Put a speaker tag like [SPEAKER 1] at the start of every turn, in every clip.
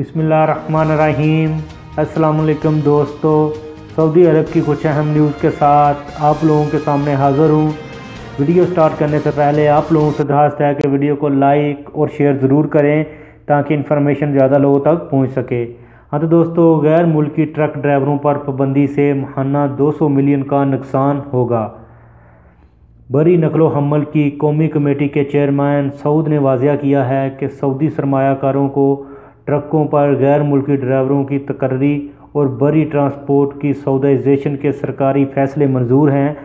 [SPEAKER 1] बिस्मिल्लाहिर्रहमानिर्रहीम। अस्सलाम वालेकुम दोस्तों, सऊदी अरब की कुछ अहम न्यूज़ के साथ आप लोगों के सामने हाज़िर हूँ। वीडियो स्टार्ट करने से पहले आप लोगों से दरख्वास्त है कि वीडियो को लाइक और शेयर ज़रूर करें ताकि इन्फॉर्मेशन ज़्यादा लोगों तक पहुँच सके। हाँ तो दोस्तों, गैर मुल्की ट्रक ड्राइवरों पर पाबंदी से माहाना 200 मिलियन का नुकसान होगा। बरी नकलो हमल की कौमी कमेटी के चेयरमैन सऊद ने वाज़िया किया है कि सऊदी सरमायाकारों को ट्रकों पर गैर मुल्की ड्राइवरों की तकर्री और बरी ट्रांसपोर्ट की सऊदाइजेशन के सरकारी फ़ैसले मंजूर हैं,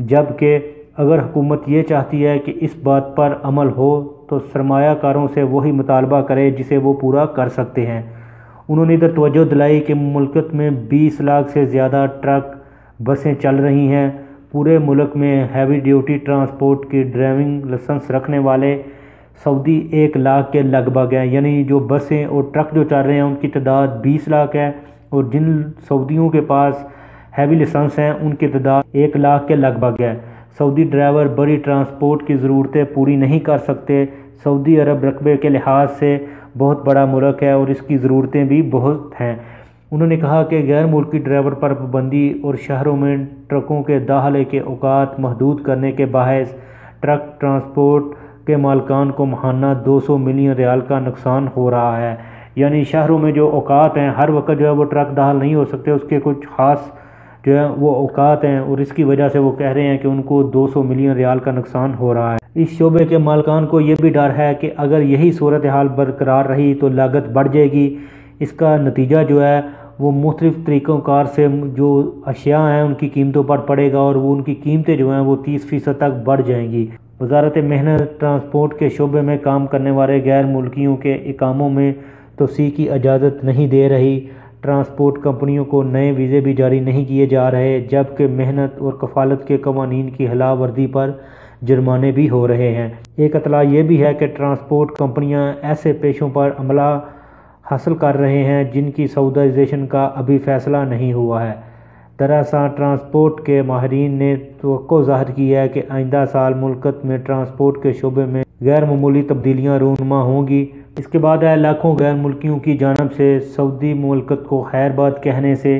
[SPEAKER 1] जबकि अगर हुकूमत ये चाहती है कि इस बात पर अमल हो तो सरमायाकारों से वही मुतालबा करे जिसे वो पूरा कर सकते हैं। उन्होंने इधर तवज्जो दिलाई कि मुल्क में 20 लाख से ज़्यादा ट्रक बसें चल रही हैं। पूरे मुल्क में हैवी ड्यूटी ट्रांसपोर्ट की ड्राइविंग लाइसेंस रखने वाले सऊदी 1 लाख के लगभग है, यानी जो बसें और ट्रक जो चल रहे हैं उनकी तादाद 20 लाख है और जिन सऊदियों के पास हैवी लाइसेंस हैं उनकी तादाद 1 लाख के लगभग है। सऊदी ड्राइवर बड़ी ट्रांसपोर्ट की ज़रूरतें पूरी नहीं कर सकते। सऊदी अरब रकबे के लिहाज से बहुत बड़ा मुल्क है और इसकी ज़रूरतें भी बहुत हैं। उन्होंने कहा कि गैर मुल्की ड्राइवर पर पाबंदी और शहरों में ट्रकों के दाखिले के औकात महदूद करने के बायस ट्रक ट्रांसपोर्ट के मालिकान को माहाना 200 मिलियन रियाल का नुकसान हो रहा है। यानी शहरों में जो औकात हैं हर वक्त जो है वो ट्रक दाखिल नहीं हो सकते, उसके कुछ ख़ास जो है वो औकात हैं और इसकी वजह से वो कह रहे हैं कि उनको 200 मिलियन रियाल का नुकसान हो रहा है। इस शोबे के मालिकान को ये भी डर है कि अगर यही सूरत हाल बरकरार रही तो लागत बढ़ जाएगी। इसका नतीजा जो है वो मुख्तलिफ तरीक़ों कार से जो अशिया हैं उनकी कीमतों पर पड़ेगा और वो उनकी कीमतें जो हैं वो 30% तक बढ़ जाएंगी। वज़ारत मेहनत ट्रांसपोर्ट के शोबे में काम करने वाले गैर मुल्कियों के इकामों में तोसी की इजाज़त नहीं दे रही। ट्रांसपोर्ट कंपनियों को नए वीज़े भी जारी नहीं किए जा रहे, जबकि मेहनत और कफालत के कवानीन की खिलाफ वर्जी पर जुर्माने भी हो रहे हैं। एक इतला ये भी है कि ट्रांसपोर्ट कंपनियां ऐसे पेशों पर अमला हासिल कर रहे हैं जिनकी सऊदाइजेशन का अभी फ़ैसला नहीं हुआ है। दरअसल ट्रांसपोर्ट के माहिरीन ने तवक्को ज़ाहिर की है कि आइंदा साल मुल्क में ट्रांसपोर्ट के शोबे में गैर मामूली तब्दीलियाँ रूनुमा होंगी। इसके बाद है लाखों गैर मुल्कियों की जानब से सऊदी मुल्क को खैरबाद कहने से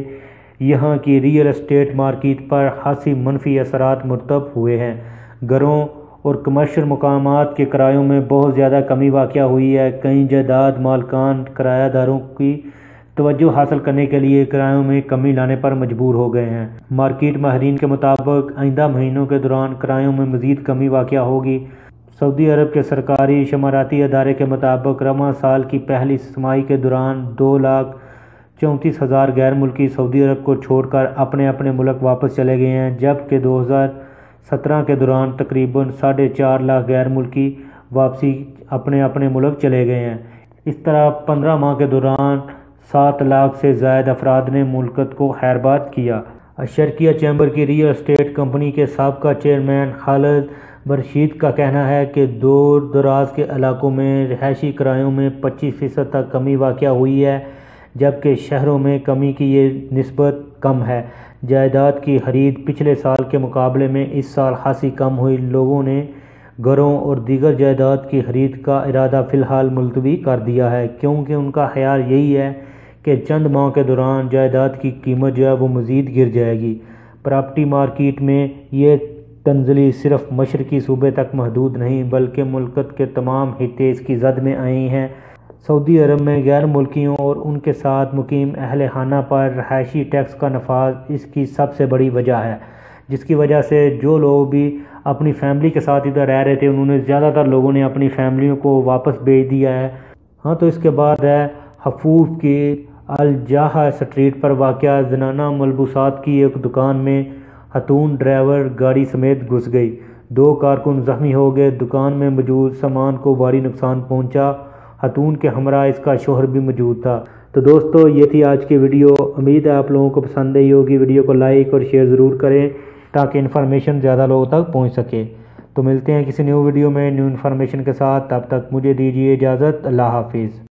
[SPEAKER 1] यहाँ की रियल एस्टेट मार्केट पर खासी मनफी असरात मुरतब हुए हैं। घरों और कमर्शियल मकामात के किरायों में बहुत ज़्यादा कमी वाक़या हुई है। कई जायदाद मालकान किरायादारों की तवज्जो हासिल करने के लिए किरायों में कमी लाने पर मजबूर हो गए हैं। मार्केट माहिरीन के मुताबिक आइंदा महीनों के दौरान किरायों में मज़ीद कमी वाक़या होगी। सऊदी अरब के सरकारी शमाराती अदारे के मुताबिक रवां साल की पहली छमाही के दौरान 2,34,000 गैर मुल्की सऊदी अरब को छोड़कर अपने अपने मुल्क वापस चले गए हैं, जबकि 2017 के दौरान तकरीबन 4.5 लाख गैर मुल्की वापसी अपने अपने मुल्क चले गए हैं। इस तरह 15 माह के दौरान 7 लाख से ज़ायद अफराद ने मुल्क को खैरबाद किया। अशरकिया चैम्बर की रियल एस्टेट कंपनी के साबका चेयरमैन खालिद बरशीद का कहना है कि दूर दराज के इलाकों में रिहायशी किरायों में 25% तक कमी वाक़या हुई है, जबकि शहरों में कमी की ये निस्बत कम है। जायदाद की खरीद पिछले साल के मुकाबले में इस साल खासी कम हुई। लोगों ने घरों और दीगर जायदाद की खरीद का इरादा फ़िलहाल मुलतवी कर दिया है, क्योंकि उनका ख्याल यही है कि चंद माह के दौरान जायदाद की कीमत जो है वो मज़ीद गिर जाएगी। प्रॉपर्टी मार्केट में ये तंजली सिर्फ मशरकी सूबे तक महदूद नहीं बल्कि मुल्क के तमाम हिस्से इसकी जद में आए हैं। सऊदी अरब में गैर मुल्कियों और उनके साथ मुकीम अहल खाना पर रहायशी टैक्स का नफाज इसकी सबसे बड़ी वजह है, जिसकी वजह से जो लोग भी अपनी फैमिली के साथ इधर रह रहे थे उन्होंने ज़्यादातर लोगों ने अपनी फैमिलियों को वापस भेज दिया है। हाँ तो इसके बाद है हफूफ की अल-जाहा स्ट्रीट पर वाक़या ज़नाना मलबूसात की एक दुकान में खातून ड्राइवर गाड़ी समेत घुस गई। 2 कारकुन ज़ख्मी हो गए। दुकान में मौजूद सामान को भारी नुकसान पहुंचा। खातून के हमरा इसका शोहर भी मौजूद था। तो दोस्तों ये थी आज की वीडियो। उम्मीद है आप लोगों को पसंद आई होगी। वीडियो को लाइक और शेयर ज़रूर करें ताकि इन्फॉर्मेशन ज़्यादा लोगों तक पहुँच सके। तो मिलते हैं किसी न्यू वीडियो में न्यू इन्फॉर्मेशन के साथ। तब तक मुझे दीजिए इजाज़त। अल्लाह हाफिज़।